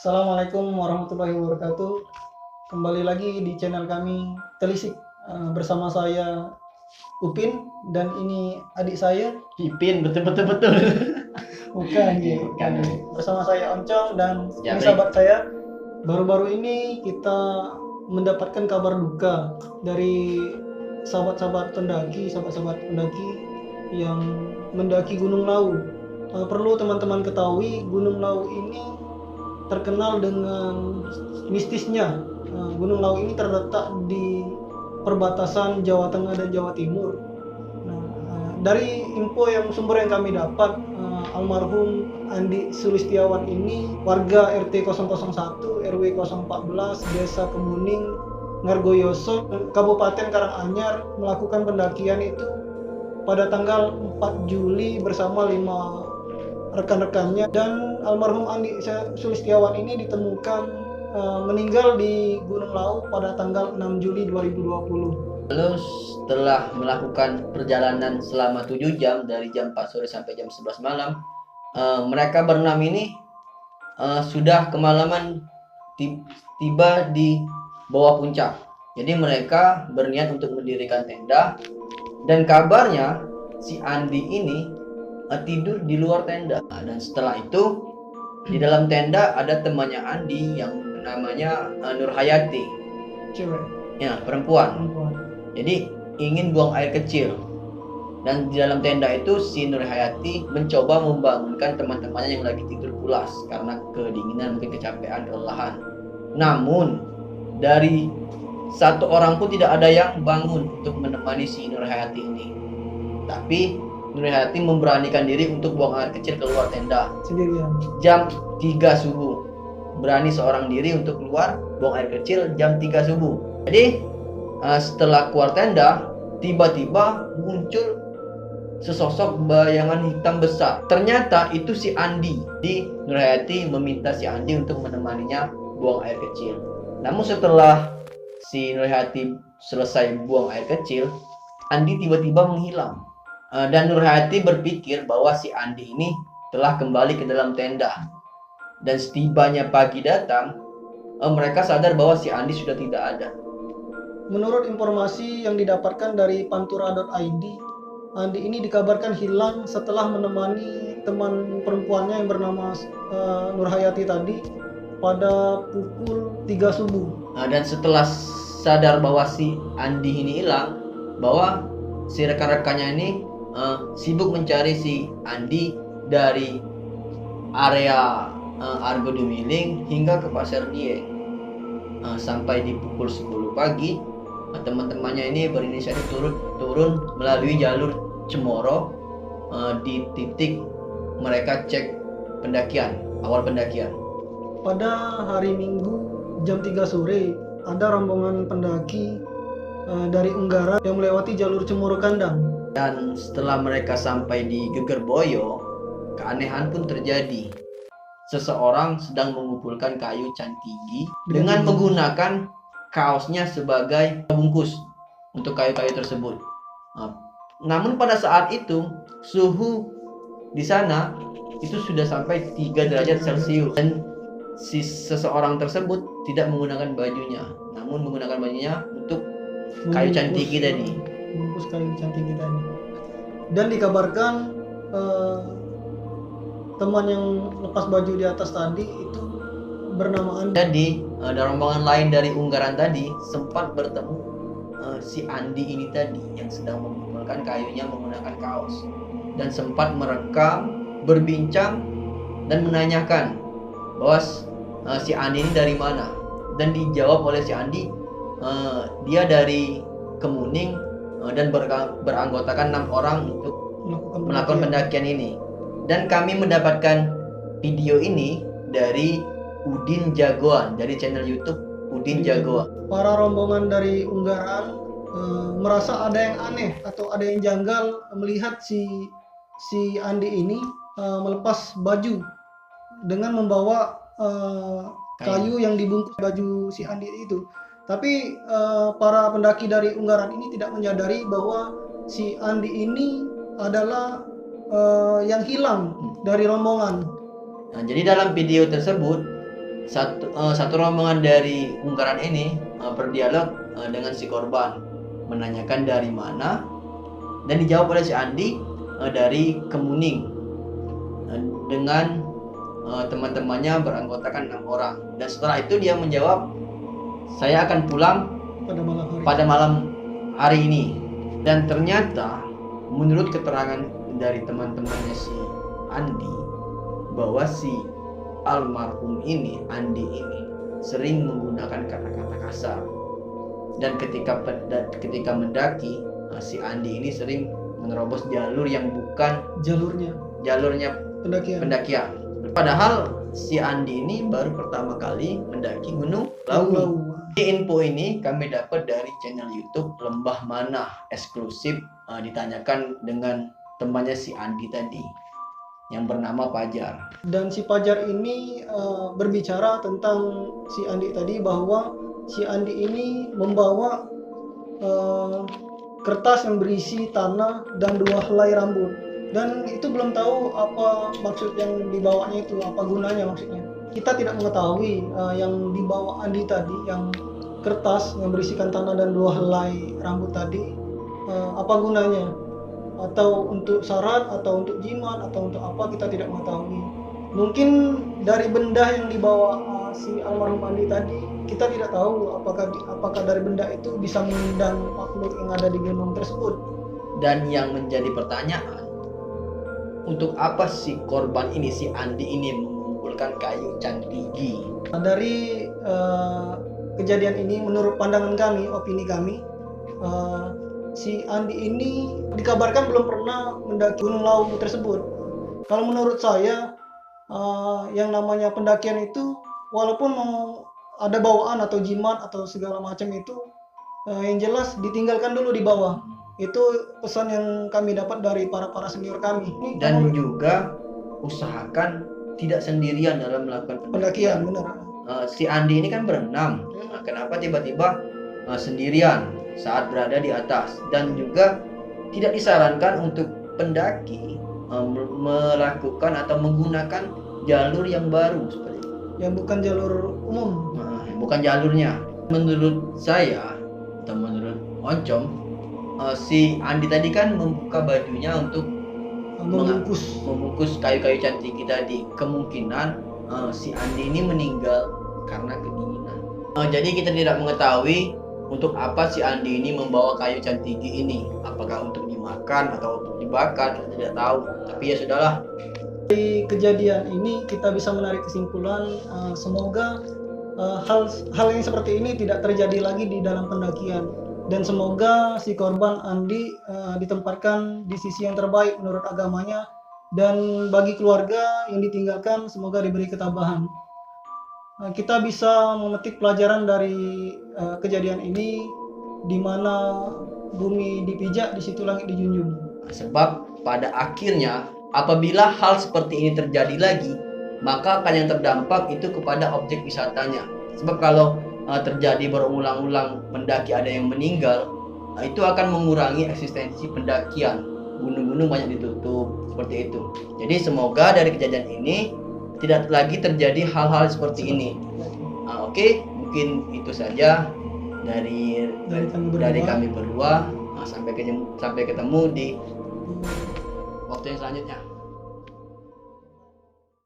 Assalamualaikum warahmatullahi wabarakatuh. Kembali lagi di channel kami Telisik, bersama saya Upin dan ini adik saya. Ipin, betul. Bukan, ya, Bukan. bersama saya Oncong dan Ya, ini baik. sahabat saya. Baru-baru ini kita mendapatkan kabar duka dari sahabat-sahabat pendaki yang mendaki Gunung Lau. Perlu teman-teman ketahui, Gunung Lau ini terkenal dengan mistisnya. Gunung Lau ini terletak di perbatasan Jawa Tengah dan Jawa Timur. Dari sumber yang kami dapat, almarhum Andi Sulistiawan ini warga RT 001 RW 014 Desa Kemuning Ngargoyoso Kabupaten Karanganyar melakukan pendakian itu pada tanggal 4 Juli bersama 5 rekan-rekannya, dan almarhum Andi Sulistiawan ini ditemukan meninggal di Gunung Lau pada tanggal 6 Juli 2020. Lalu setelah melakukan perjalanan selama 7 jam dari jam 4 sore sampai jam 11 malam, mereka berenam ini sudah kemalaman tiba di bawah puncak. Jadi mereka berniat untuk mendirikan tenda, dan kabarnya si Andi ini tidur di luar tenda. Dan setelah itu di dalam tenda ada temannya Andi yang namanya Nurhayati, Cewek. Ya, perempuan. Jadi ingin buang air kecil, dan di dalam tenda itu si Nurhayati mencoba membangunkan teman-temannya yang lagi tidur pulas karena kedinginan, mungkin kecapean, kelelahan. Namun dari satu orang pun tidak ada yang bangun untuk menemani si Nurhayati ini. Tapi Nurhayati memberanikan diri untuk buang air kecil keluar tenda Sendirian. jam 3 subuh. Berani seorang diri untuk keluar buang air kecil jam 3 subuh. Jadi setelah keluar tenda, tiba-tiba muncul sesosok bayangan hitam besar. Ternyata itu si Andi. Di Nurhayati meminta si Andi untuk menemaninya buang air kecil. Namun setelah si Nurhayati selesai buang air kecil, Andi tiba-tiba menghilang. Dan Nurhayati berpikir bahwa si Andi ini telah kembali ke dalam tenda. Dan setibanya pagi datang, mereka sadar bahwa si Andi sudah tidak ada. Menurut informasi yang didapatkan dari pantura.id, Andi ini dikabarkan hilang setelah menemani teman perempuannya yang bernama Nurhayati tadi pada pukul 3 subuh. Dan setelah sadar bahwa si Andi ini hilang, bahwa si rekan-rekannya ini sibuk mencari si Andi dari area Argo Dumiling hingga ke Pasir Dieng. Sampai di pukul 10 pagi, teman-temannya ini berinisiatif turun melalui jalur Cemoro di titik mereka cek awal pendakian. Pada hari Minggu jam 3 sore ada rombongan pendaki dari Ungaran yang melewati jalur Cemoro Kandang. Dan setelah mereka sampai di Gegerboyo, keanehan pun terjadi. Seseorang sedang mengumpulkan kayu cantigi dengan menggunakan kaosnya sebagai bungkus untuk kayu-kayu tersebut. Namun pada saat itu suhu di sana itu sudah sampai 3 derajat Celcius, dan si seseorang tersebut tidak menggunakan bajunya, namun menggunakan bajunya untuk kayu cantigi tadi. Bungkus kayu cantigi tadi. Dan dikabarkan teman yang lepas baju di atas tadi itu bernama Andi. Jadi ada rombongan lain dari Ungaran tadi sempat bertemu si Andi ini tadi yang sedang mengumpulkan kayunya menggunakan kaos, dan sempat merekam, berbincang, dan menanyakan bahwa si Andi ini dari mana. Dan dijawab oleh si Andi, dia dari Kemuning dan beranggotakan 6 orang untuk melakukan pendakian ini. Dan kami mendapatkan video ini dari Udin Jagoan, dari channel YouTube Udin Jagoan. Para rombongan dari Ungaran merasa ada yang aneh atau ada yang janggal melihat si Andi ini melepas baju dengan membawa kayu yang dibungkus baju si Andi itu. Tapi para pendaki dari Ungaran ini tidak menyadari bahwa si Andi ini adalah yang hilang dari rombongan. Nah, jadi dalam video tersebut Satu rombongan dari Ungkaran ini berdialog dengan si korban, menanyakan dari mana, dan dijawab oleh si Andi dari Kemuning, dengan teman-temannya beranggotakan 6 orang. Dan setelah itu dia menjawab, saya akan pulang pada malam hari ini. Dan ternyata menurut keterangan dari teman-temannya si Andi, bahwa si almarhum ini, Andi ini, sering menggunakan kata-kata kasar. Dan ketika mendaki, si Andi ini sering menerobos jalur yang bukan jalurnya pendakian. Padahal si Andi ini baru pertama kali mendaki Gunung Lawu. Info ini kami dapat dari channel YouTube Lembah Manah eksklusif, ditanyakan dengan temannya si Andi tadi yang bernama Pajar. Dan si Pajar ini berbicara tentang si Andi tadi, bahwa si Andi ini membawa kertas yang berisi tanah dan 2 helai rambut. Dan itu belum tahu apa maksud yang dibawanya itu, apa gunanya maksudnya. Kita tidak mengetahui yang dibawa Andi tadi, yang kertas yang berisikan tanah dan 2 helai rambut tadi, apa gunanya, atau untuk syarat, atau untuk jimat, atau untuk apa, kita tidak mengetahui. Mungkin dari benda yang dibawa si almarhum Andi tadi, kita tidak tahu apakah dari benda itu bisa mengundang makhluk yang ada di gunung tersebut. Dan yang menjadi pertanyaan, untuk apa si korban ini, si Andi ini, mengumpulkan kayu cantigi? Dari kejadian ini, menurut pandangan kami, opini kami, si Andi ini dikabarkan belum pernah mendaki Gunung Lawu tersebut. Kalau menurut saya, yang namanya pendakian itu, walaupun mau ada bawaan atau jimat atau segala macam itu, yang jelas ditinggalkan dulu di bawah. Itu pesan yang kami dapat dari para senior kami. Dan juga usahakan tidak sendirian dalam melakukan pendakian. Benar. Si Andi ini kan berenam. Kenapa tiba-tiba sendirian saat berada di atas? Dan juga tidak disarankan untuk pendaki melakukan atau menggunakan jalur yang baru seperti itu, yang bukan jalur umum. Bukan jalurnya. Menurut saya atau menurut Oncom, si Andi tadi kan membuka bajunya untuk membungkus kayu-kayu cantigi tadi. Kemungkinan si Andi ini meninggal karena kedinginan. Jadi kita tidak mengetahui untuk apa si Andi ini membawa kayu cantigi ini. Apakah untuk dimakan atau untuk dibakar, kita tidak tahu. Tapi ya sudahlah. Dari kejadian ini kita bisa menarik kesimpulan, semoga hal yang seperti ini tidak terjadi lagi di dalam pendakian. Dan semoga si korban Andi ditempatkan di sisi yang terbaik menurut agamanya, dan bagi keluarga yang ditinggalkan semoga diberi ketabahan. Kita bisa memetik pelajaran dari kejadian ini, di mana bumi dipijak, di situ langit dijunjung. Sebab pada akhirnya apabila hal seperti ini terjadi lagi, maka akan yang terdampak itu kepada objek wisatanya. Sebab kalau terjadi berulang-ulang pendaki ada yang meninggal, itu akan mengurangi eksistensi pendakian. Gunung-gunung banyak ditutup seperti itu. Jadi semoga dari kejadian ini tidak lagi terjadi hal-hal seperti ini. Oke, mungkin itu saja dari kami berdua. Sampai ketemu di waktu yang selanjutnya.